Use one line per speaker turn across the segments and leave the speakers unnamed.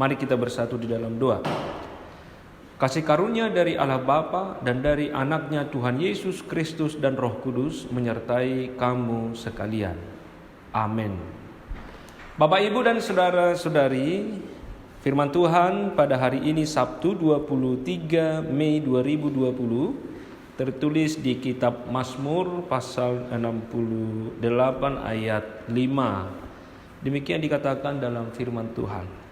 Mari kita bersatu di dalam doa. Kasih karunia dari Allah Bapa dan dari anaknya Tuhan Yesus Kristus dan Roh Kudus menyertai kamu sekalian. Amin. Bapak, Ibu, dan saudara-saudari, firman Tuhan pada hari ini Sabtu 23 Mei 2020 tertulis di kitab Mazmur pasal 68 ayat 5. Demikian dikatakan dalam firman Tuhan.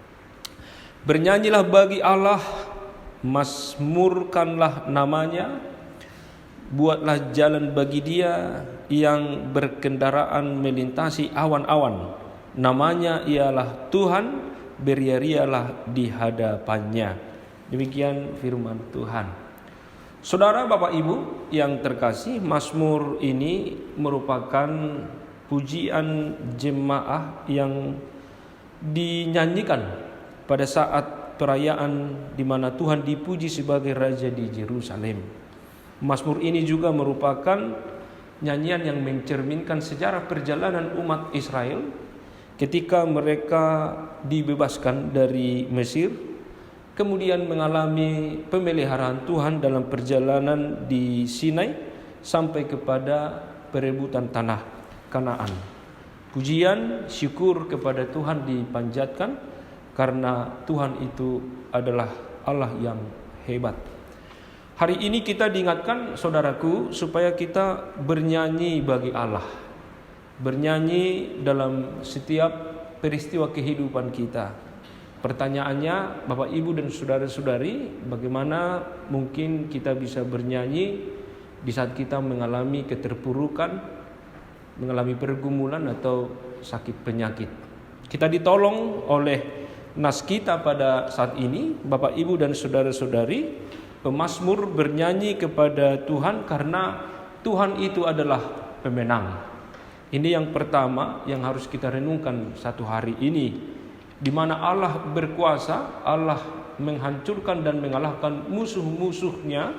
Bernyanyilah bagi Allah, mazmurkanlah namanya, buatlah jalan bagi Dia yang berkendaraan melintasi awan-awan. Namanya ialah Tuhan, beria-rialah di hadapannya. Demikian firman Tuhan. Saudara, Bapak, Ibu yang terkasih, Mazmur ini merupakan pujian jemaah yang dinyanyikan pada saat perayaan di mana Tuhan dipuji sebagai Raja di Yerusalem. Mazmur ini juga merupakan nyanyian yang mencerminkan sejarah perjalanan umat Israel ketika mereka dibebaskan dari Mesir, kemudian mengalami pemeliharaan Tuhan dalam perjalanan di Sinai sampai kepada perebutan tanah Kanaan. Pujian syukur kepada Tuhan dipanjatkan karena Tuhan itu adalah Allah yang hebat. Hari ini kita diingatkan, saudaraku, supaya kita bernyanyi bagi Allah. Bernyanyi dalam setiap peristiwa kehidupan kita. Pertanyaannya, Bapak, Ibu, dan saudara-saudari, bagaimana mungkin kita bisa bernyanyi di saat kita mengalami keterpurukan, mengalami pergumulan atau sakit penyakit? Kita ditolong oleh nas kita pada saat ini, Bapak, Ibu, dan saudara-saudari. Pemazmur bernyanyi kepada Tuhan karena Tuhan itu adalah pemenang. Ini yang pertama yang harus kita renungkan satu hari ini, di mana Allah berkuasa, Allah menghancurkan dan mengalahkan musuh-musuhnya,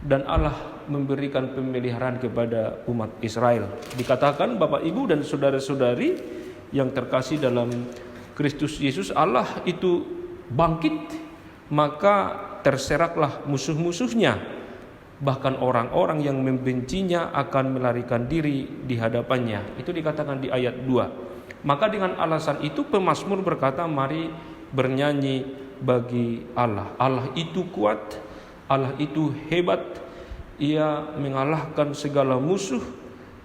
dan Allah memberikan pemeliharaan kepada umat Israel. Dikatakan, Bapak, Ibu, dan saudara-saudari yang terkasih dalam Kristus Yesus, Allah itu bangkit, maka terseraklah musuh-musuhnya. Bahkan orang-orang yang membencinya akan melarikan diri di hadapannya. Itu dikatakan di ayat 2. Maka dengan alasan itu pemazmur berkata, mari bernyanyi bagi Allah. Allah itu kuat, Allah itu hebat, Ia mengalahkan segala musuh.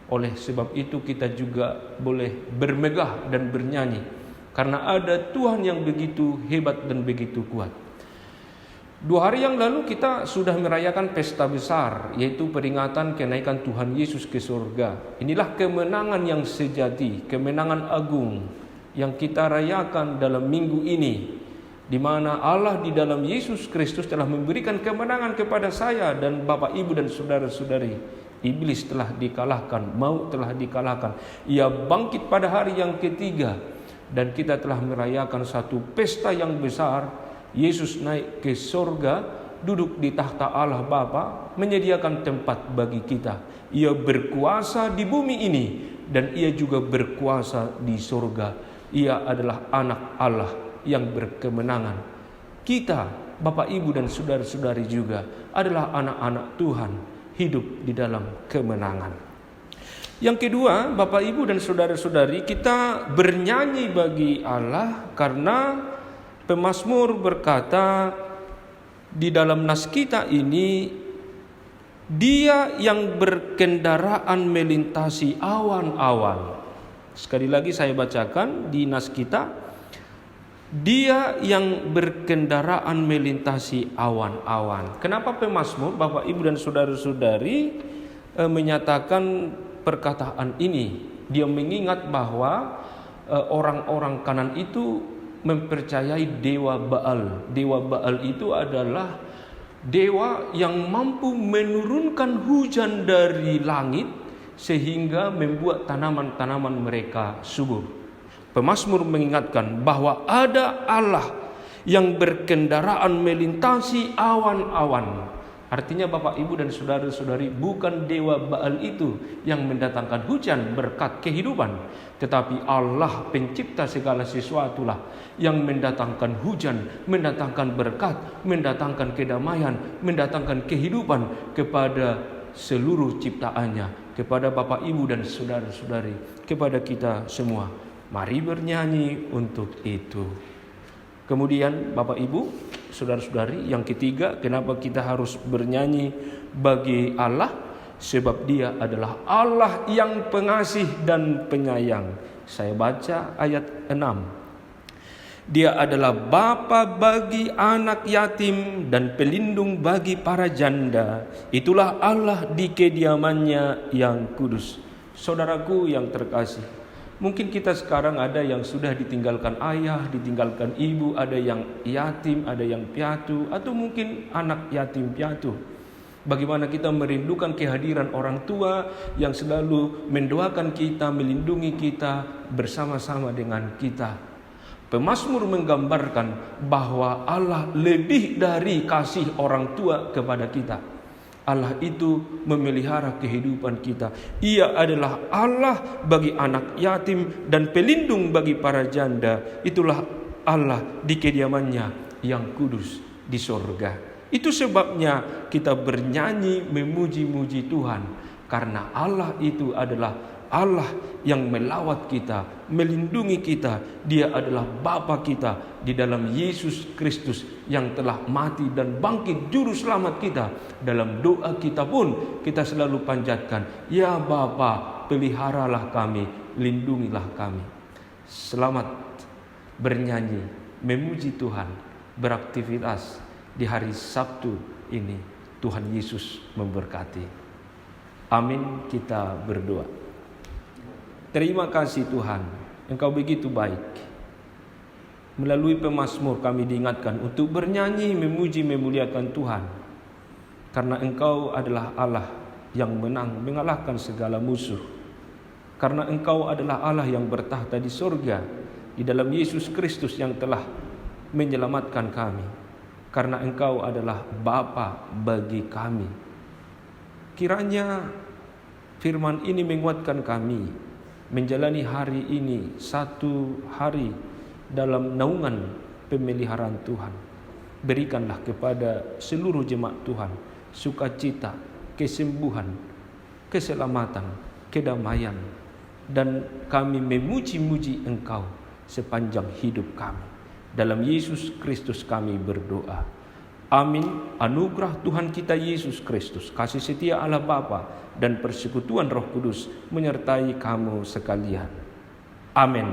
Oleh sebab itu kita juga boleh bermegah dan bernyanyi karena ada Tuhan yang begitu hebat dan begitu kuat. 2 hari yang lalu kita sudah merayakan pesta besar, yaitu peringatan kenaikan Tuhan Yesus ke surga. Inilah kemenangan yang sejati, kemenangan agung yang kita rayakan dalam minggu ini, di mana Allah di dalam Yesus Kristus telah memberikan kemenangan kepada saya dan Bapak, Ibu, dan saudara-saudari. Iblis telah dikalahkan, maut telah dikalahkan. Ia bangkit pada hari yang ketiga, dan kita telah merayakan satu pesta yang besar. Yesus naik ke surga, duduk di tahta Allah Bapa, menyediakan tempat bagi kita. Ia berkuasa di bumi ini, dan Ia juga berkuasa di surga. Ia adalah anak Allah yang berkemenangan. Kita, Bapak, Ibu, dan saudara-saudari juga adalah anak-anak Tuhan, hidup di dalam kemenangan. Yang kedua, Bapak, Ibu, dan saudara-saudari, kita bernyanyi bagi Allah karena pemazmur berkata di dalam nas kita ini, Dia yang berkendaraan melintasi awan-awan. Sekali lagi saya bacakan di nas kita, Dia yang berkendaraan melintasi awan-awan. Kenapa pemazmur, Bapak, Ibu, dan saudara-saudari menyatakan perkataan ini? Dia mengingat bahwa orang-orang Kanan itu mempercayai dewa Baal. Dewa Baal itu adalah dewa yang mampu menurunkan hujan dari langit sehingga membuat tanaman-tanaman mereka subur. Pemazmur mengingatkan bahwa ada Allah yang berkendaraan melintasi awan-awan. Artinya Bapak, Ibu, dan saudara-saudari, bukan dewa Baal itu yang mendatangkan hujan berkat kehidupan, tetapi Allah pencipta segala sesuatulah yang mendatangkan hujan, mendatangkan berkat, mendatangkan kedamaian, mendatangkan kehidupan kepada seluruh ciptaannya, kepada Bapak, Ibu, dan saudara-saudari, kepada kita semua. Mari bernyanyi untuk itu. Kemudian Bapak, Ibu, saudara-saudari, yang ketiga, kenapa kita harus bernyanyi bagi Allah? Sebab Dia adalah Allah yang pengasih dan penyayang. Saya baca ayat 6. Dia adalah Bapa bagi anak yatim dan pelindung bagi para janda. Itulah Allah di kediamannya yang kudus. Saudaraku yang terkasih, mungkin kita sekarang ada yang sudah ditinggalkan ayah, ditinggalkan ibu, ada yang yatim, ada yang piatu, atau mungkin anak yatim piatu. Bagaimana kita merindukan kehadiran orang tua yang selalu mendoakan kita, melindungi kita, bersama-sama dengan kita. Pemazmur menggambarkan bahwa Allah lebih dari kasih orang tua kepada kita. Allah itu memelihara kehidupan kita. Ia adalah Allah bagi anak yatim dan pelindung bagi para janda. Itulah Allah di kediamannya yang kudus di sorga. Itu sebabnya kita bernyanyi memuji-muji Tuhan, karena Allah itu adalah Allah yang melawat kita, melindungi kita. Dia adalah Bapa kita di dalam Yesus Kristus yang telah mati dan bangkit, juru selamat kita. Dalam doa kita pun kita selalu panjatkan, ya Bapa, peliharalah kami, lindungilah kami. Selamat bernyanyi, memuji Tuhan, beraktivitas di hari Sabtu ini. Tuhan Yesus memberkati. Amin. Kita berdoa. Terima kasih Tuhan, Engkau begitu baik. Melalui pemazmur kami diingatkan untuk bernyanyi, memuji, memuliakan Tuhan. Karena Engkau adalah Allah yang menang, mengalahkan segala musuh. Karena Engkau adalah Allah yang bertahta di surga, di dalam Yesus Kristus yang telah menyelamatkan kami. Karena Engkau adalah Bapa bagi kami. Kiranya firman ini menguatkan kami menjalani hari ini satu hari dalam naungan pemeliharaan Tuhan. Berikanlah kepada seluruh jemaat Tuhan sukacita, kesembuhan, keselamatan, kedamaian, dan kami memuji-muji Engkau sepanjang hidup kami. Dalam Yesus Kristus kami berdoa. Amin. Anugerah Tuhan kita Yesus Kristus, kasih setia Allah Bapa, dan persekutuan Roh Kudus menyertai kamu sekalian. Amin.